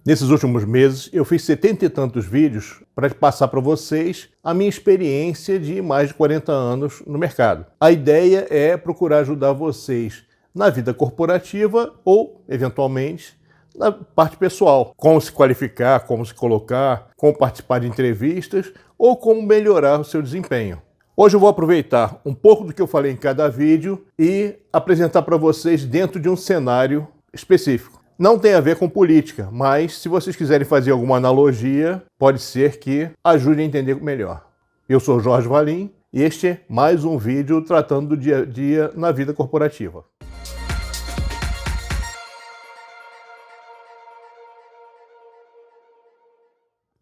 Nesses últimos meses, eu fiz 70 e tantos vídeos para passar para vocês a minha experiência de mais de 40 anos no mercado. A ideia é procurar ajudar vocês na vida corporativa ou, eventualmente, na parte pessoal. Como se qualificar, como se colocar, como participar de entrevistas ou como melhorar o seu desempenho. Hoje eu vou aproveitar um pouco do que eu falei em cada vídeo e apresentar para vocês dentro de um cenário específico. Não tem a ver com política, mas se vocês quiserem fazer alguma analogia, pode ser que ajude a entender melhor. Eu sou Jorge Valim e este é mais um vídeo tratando do dia a dia na vida corporativa.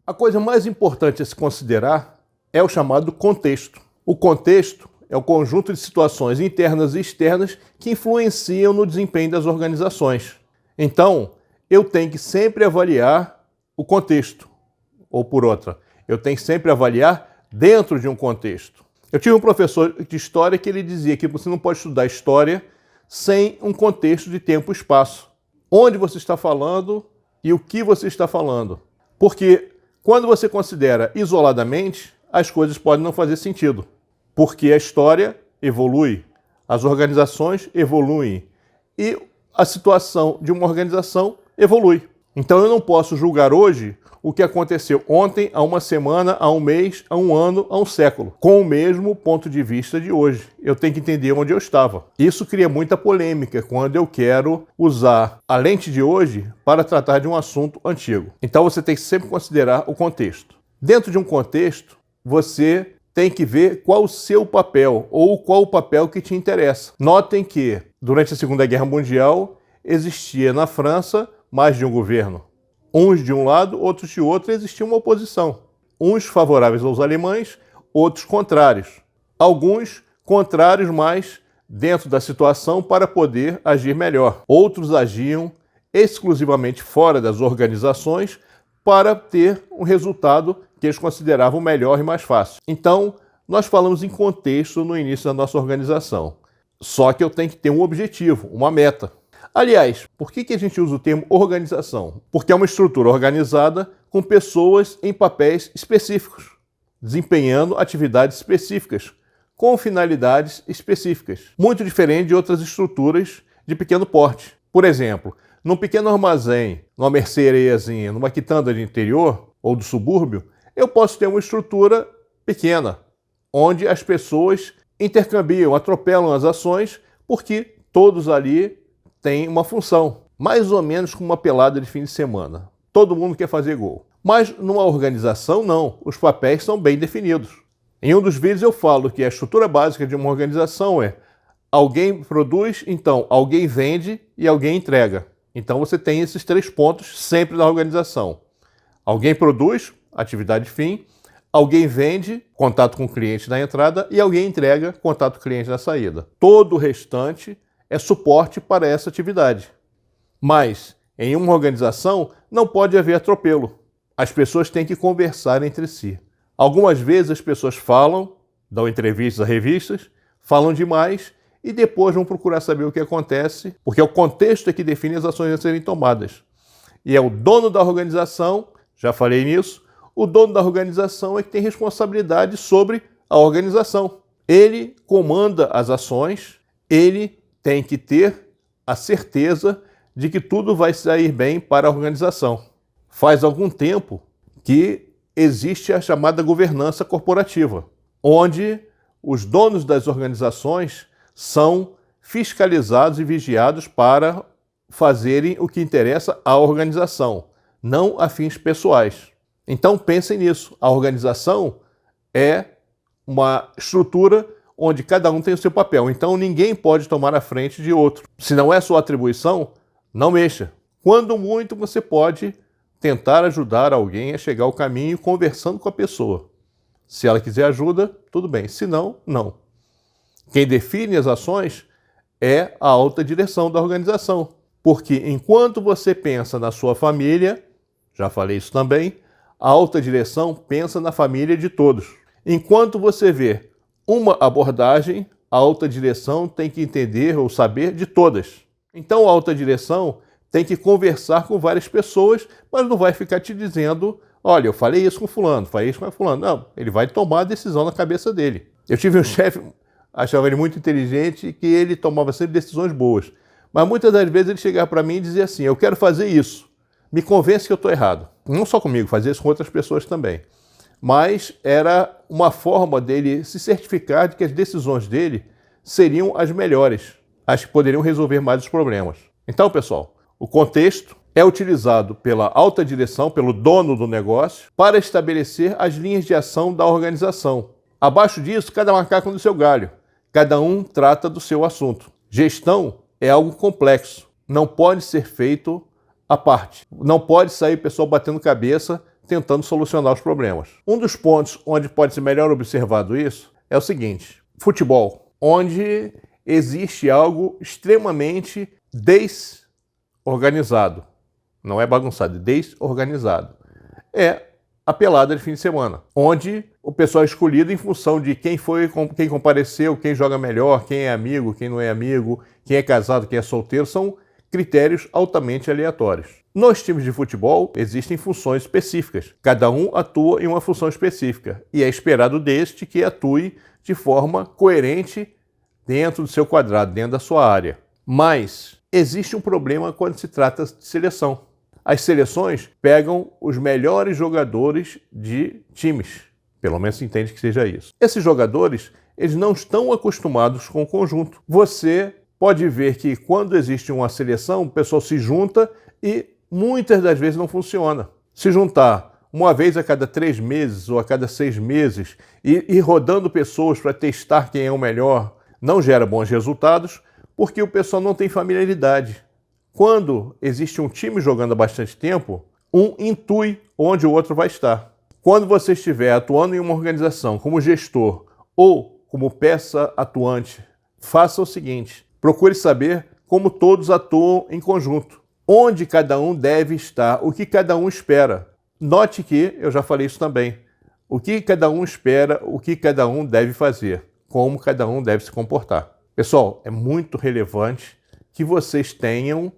A coisa mais importante a se considerar é o chamado contexto. O contexto é o conjunto de situações internas e externas que influenciam no desempenho das organizações. Então, eu tenho que sempre avaliar o contexto, ou por outra, eu tenho que sempre avaliar dentro de um contexto. Eu tive um professor de história que ele dizia que você não pode estudar história sem um contexto de tempo e espaço. Onde você está falando e o que você está falando. Porque quando você considera isoladamente, as coisas podem não fazer sentido. Porque a história evolui, as organizações evoluem e a situação de uma organização evolui. Então eu não posso julgar hoje o que aconteceu ontem, há uma semana, há um mês, há um ano, há um século, com o mesmo ponto de vista de hoje. Eu tenho que entender onde eu estava. Isso cria muita polêmica quando eu quero usar a lente de hoje para tratar de um assunto antigo. Então você tem que sempre considerar o contexto. Dentro de um contexto, você tem que ver qual o seu papel ou qual o papel que te interessa. Notem que, durante a Segunda Guerra Mundial, existia na França mais de um governo. Uns de um lado, outros de outro, existia uma oposição. Uns favoráveis aos alemães, outros contrários. Alguns contrários, mas dentro da situação para poder agir melhor. Outros agiam exclusivamente fora das organizações para ter um resultado que eles consideravam melhor e mais fácil. Então, nós falamos em contexto no início da nossa organização. Só que eu tenho que ter um objetivo, uma meta. Aliás, por que a gente usa o termo organização? Porque é uma estrutura organizada com pessoas em papéis específicos, desempenhando atividades específicas, com finalidades específicas. Muito diferente de outras estruturas de pequeno porte. Por exemplo, num pequeno armazém, numa merceariazinha, numa quitanda de interior ou do subúrbio, eu posso ter uma estrutura pequena, onde as pessoas intercambiam, atropelam as ações, porque todos ali têm uma função, mais ou menos como uma pelada de fim de semana. Todo mundo quer fazer gol. Mas numa organização, não. Os papéis são bem definidos. Em um dos vídeos eu falo que a estrutura básica de uma organização é alguém produz, então alguém vende e alguém entrega. Então você tem esses 3 pontos sempre na organização. Alguém produz, atividade fim, alguém vende, contato com o cliente na entrada, e alguém entrega, contato com o cliente na saída. Todo o restante é suporte para essa atividade. Mas, em uma organização, não pode haver atropelo. As pessoas têm que conversar entre si. Algumas vezes as pessoas falam, dão entrevistas a revistas, falam demais e depois vão procurar saber o que acontece, porque é o contexto que define as ações a serem tomadas. E é o dono da organização, já falei nisso, o dono da organização é que tem responsabilidade sobre a organização. Ele comanda as ações, ele tem que ter a certeza de que tudo vai sair bem para a organização. Faz algum tempo que existe a chamada governança corporativa, onde os donos das organizações são fiscalizados e vigiados para fazerem o que interessa à organização, não a fins pessoais. Então pensem nisso, a organização é uma estrutura onde cada um tem o seu papel, então ninguém pode tomar a frente de outro. Se não é sua atribuição, não mexa. Quando muito você pode tentar ajudar alguém a chegar ao caminho conversando com a pessoa. Se ela quiser ajuda, tudo bem, se não, não. Quem define as ações é a alta direção da organização, porque enquanto você pensa na sua família, já falei isso também, a alta direção pensa na família de todos. Enquanto você vê uma abordagem, a alta direção tem que entender ou saber de todas. Então a alta direção tem que conversar com várias pessoas, mas não vai ficar te dizendo, olha, eu falei isso com fulano, falei isso com fulano. Não, ele vai tomar a decisão na cabeça dele. Eu tive um chefe, achava ele muito inteligente, que ele tomava sempre decisões boas. Mas muitas das vezes ele chegava para mim e dizia assim, eu quero fazer isso, me convence que eu estou errado. Não só comigo, fazia isso com outras pessoas também. Mas era uma forma dele se certificar de que as decisões dele seriam as melhores, as que poderiam resolver mais os problemas. Então, pessoal, o contexto é utilizado pela alta direção, pelo dono do negócio, para estabelecer as linhas de ação da organização. Abaixo disso, cada macaco no seu galho. Cada um trata do seu assunto. Gestão é algo complexo. Não pode ser feito à parte. Não pode sair o pessoal batendo cabeça tentando solucionar os problemas. Um dos pontos onde pode ser melhor observado isso é o seguinte: futebol, onde existe algo extremamente desorganizado. Não é bagunçado, é desorganizado. É a pelada de fim de semana, onde o pessoal é escolhido em função de quem foi, quem compareceu, quem joga melhor, quem é amigo, quem não é amigo, quem é casado, quem é solteiro, são critérios altamente aleatórios. Nos times de futebol existem funções específicas, cada um atua em uma função específica e é esperado deste que atue de forma coerente dentro do seu quadrado, dentro da sua área. Mas existe um problema quando se trata de seleção. As seleções pegam os melhores jogadores de times, pelo menos se entende que seja isso. Esses jogadores, eles não estão acostumados com o conjunto. Você pode ver que quando existe uma seleção, o pessoal se junta e muitas das vezes não funciona. Se juntar uma vez a cada 3 meses ou a cada 6 meses e ir rodando pessoas para testar quem é o melhor, não gera bons resultados, porque o pessoal não tem familiaridade. Quando existe um time jogando há bastante tempo, um intui onde o outro vai estar. Quando você estiver atuando em uma organização como gestor ou como peça atuante, faça o seguinte: procure saber como todos atuam em conjunto, onde cada um deve estar, o que cada um espera. Note que, eu já falei isso também, o que cada um espera, o que cada um deve fazer, como cada um deve se comportar. Pessoal, é muito relevante que vocês tenham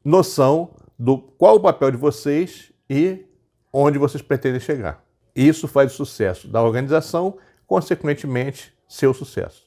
noção do qual o papel de vocês e onde vocês pretendem chegar. Isso faz o sucesso da organização, consequentemente, seu sucesso.